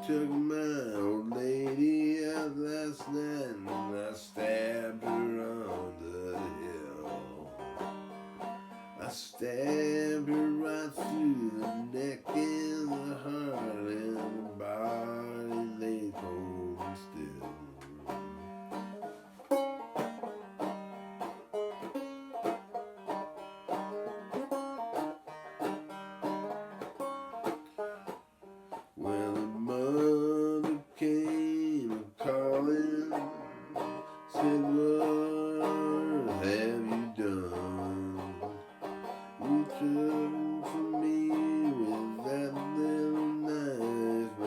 took my old lady out last night and I stabbed her on the hill. I stabbed her right through the neck and the heart, and the body lay cold and still. Well, the mother came a-calling, said, what have you done? You took from me with that little knife,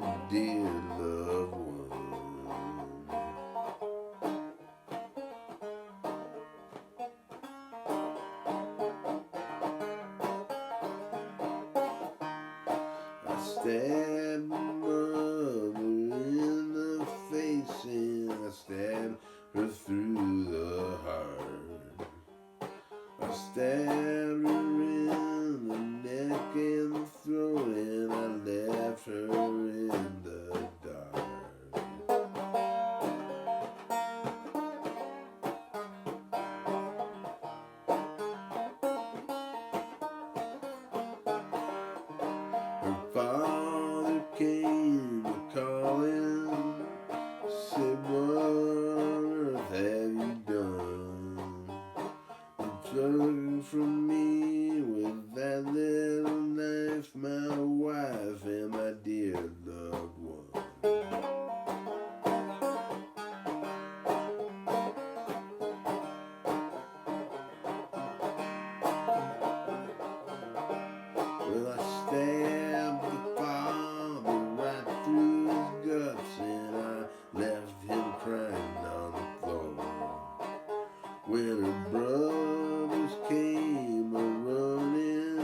my dear loved one. I stabbed my mother in the face and I stabbed her through the heart. I stabbed her in the neck and the throat and I left her in the dark. Her father came a-calling, said, what on earth have you done? You took from me with that little knife, my wife and my dear loved one. Well, I stabbed the father right through his guts and I left him crying on the floor. When her brothers came a-running,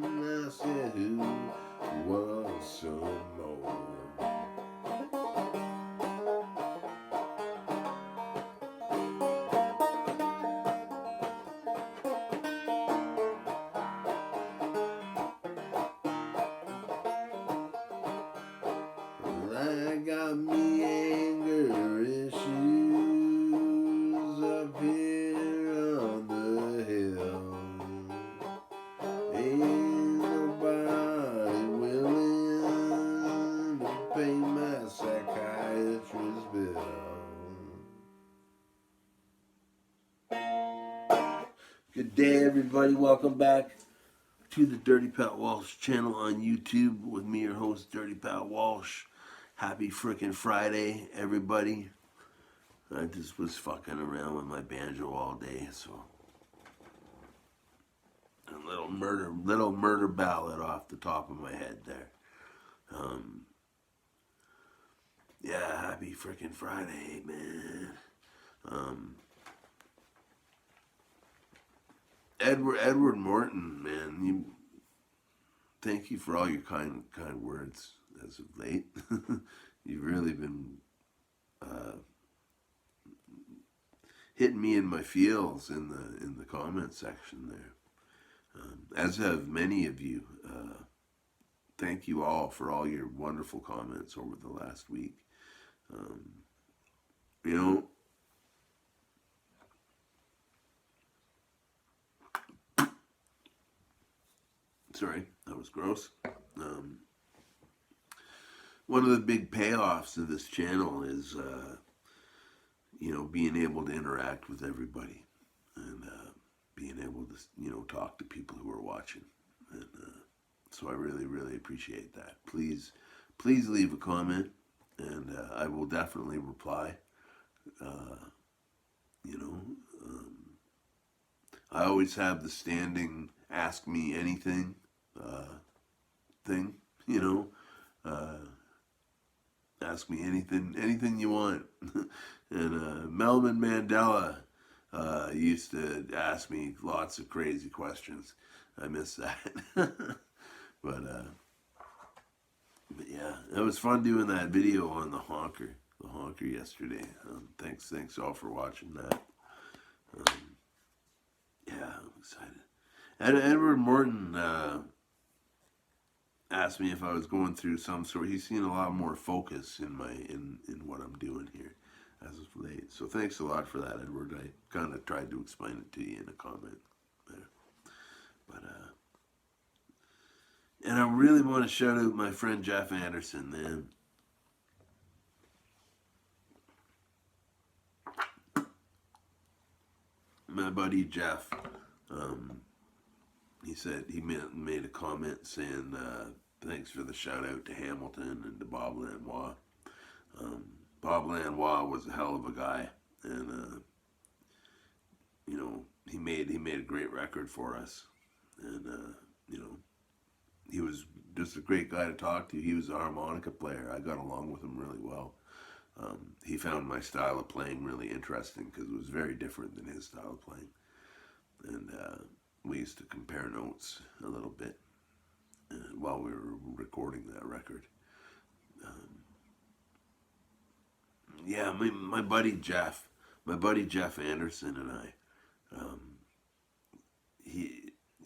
I said, who wants some more? Well, I got me anger issues up here on the hill. Ain't nobody willing to pay my psychiatrist's bill. Good day, everybody. Welcome back to the Dirty Pat Walsh Channel on YouTube with me, your host, Dirty Pat Walsh. Happy Frikin Friday, everybody. I just was fucking around with my banjo all day, so a little murder ballad off the top of my head there. Yeah, happy Frikin Friday, man. Edward Morton, man, thank you for all your kind words as of late. You've really been hitting me in my feels in the comment section there, as have many of you. Thank you all for all your wonderful comments over the last week. You know, sorry, that was gross. One of the big payoffs of this channel is, being able to interact with everybody and being able to, talk to people who are watching. And so I really, really appreciate that. Please leave a comment, and I will definitely reply. I always have the standing ask me anything thing, ask me anything you want. And Melvin Mandela used to ask me lots of crazy questions. I miss that. But yeah, it was fun doing that video on the honker yesterday. Thanks all for watching that. Yeah, I'm excited. Edward Morton asked me if I was going through some sort. He's seen a lot more focus in my in what I'm doing here as of late. So thanks a lot for that, Edward. I kind of tried to explain it to you in a comment there. But and I really want to shout out my friend Jeff Anderson, man. My buddy Jeff, he said he made a comment saying thanks for the shout out to Hamilton and to Bob Lanois. Bob Lanois was a hell of a guy, and you know, he made a great record for us, and you know, he was just a great guy to talk to. He was a harmonica player. I got along with him really well. He found my style of playing really interesting because it was very different than his style of playing, and we used to compare notes a little bit while we were recording that record. Yeah, my buddy Jeff Anderson and I,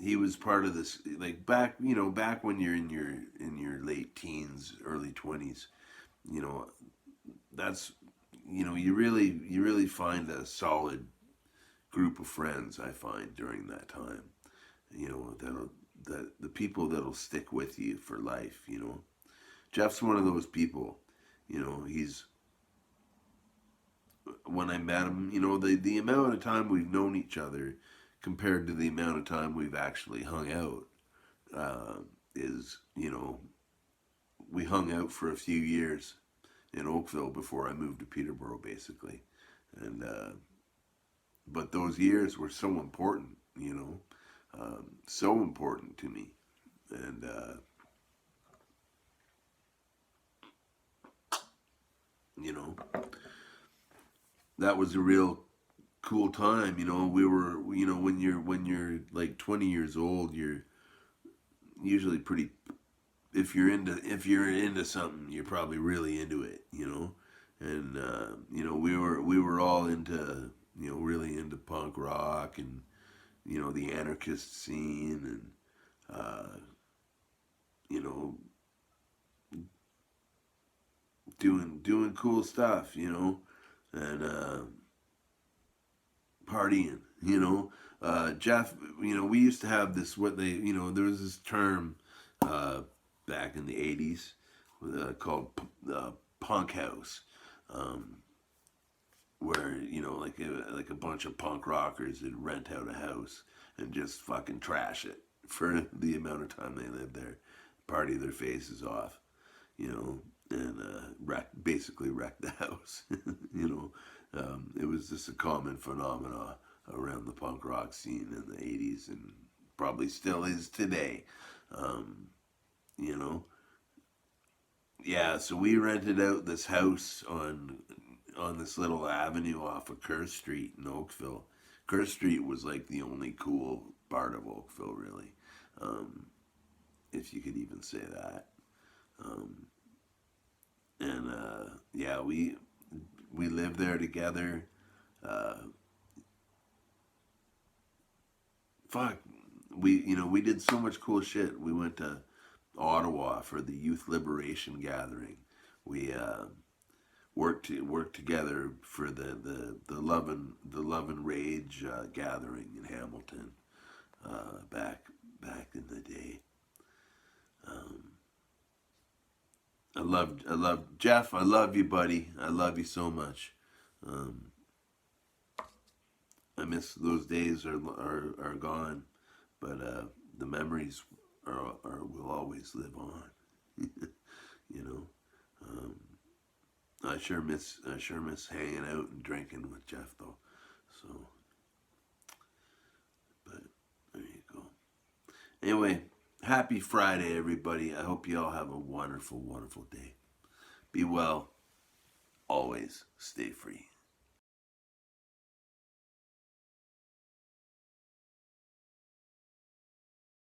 he was part of this, like back when you're in your late teens, early 20s, you know, that's, you know, you really find a solid group of friends, I find, during that time, you know, the people that'll stick with you for life, you know. Jeff's one of those people, you know. When I met him, you know, the amount of time we've known each other compared to the amount of time we've actually hung out is, you know, we hung out for a few years in Oakville before I moved to Peterborough, basically. And but those years were so important, you know, so important to me. And you know, that was a real cool time. You know, we were, you know, when you're like 20 years old, you're usually pretty, if you're into something, you're probably really into it, you know. And you know, we were all into, you know, really into punk rock and, you know, the anarchist scene, and you know, doing cool stuff, you know, and partying, you know. Jeff, you know, we used to have this, what they, you know, there was this term back in the 80s called punk house, where, you know, like a bunch of punk rockers would rent out a house and just fucking trash it for the amount of time they lived there, party their faces off, you know, and basically wreck the house. You know, it was just a common phenomenon around the punk rock scene in the 80s, and probably still is today. You know, yeah, so we rented out this house on this little avenue off of Kerr Street in Oakville. Kerr Street was like the only cool part of Oakville, really, if you could even say that. And yeah, we lived there together. Fuck, we did so much cool shit. We went to Ottawa for the Youth Liberation Gathering. We worked together for the Love and Rage gathering in Hamilton back in the day. I loved Jeff. I love you, buddy. I love you so much. I miss those days are gone, but the memories will always live on. You know, I sure miss hanging out and drinking with Jeff though. So, but there you go. Anyway, happy Friday, everybody. I hope you all have a wonderful, wonderful day. Be well. Always stay free.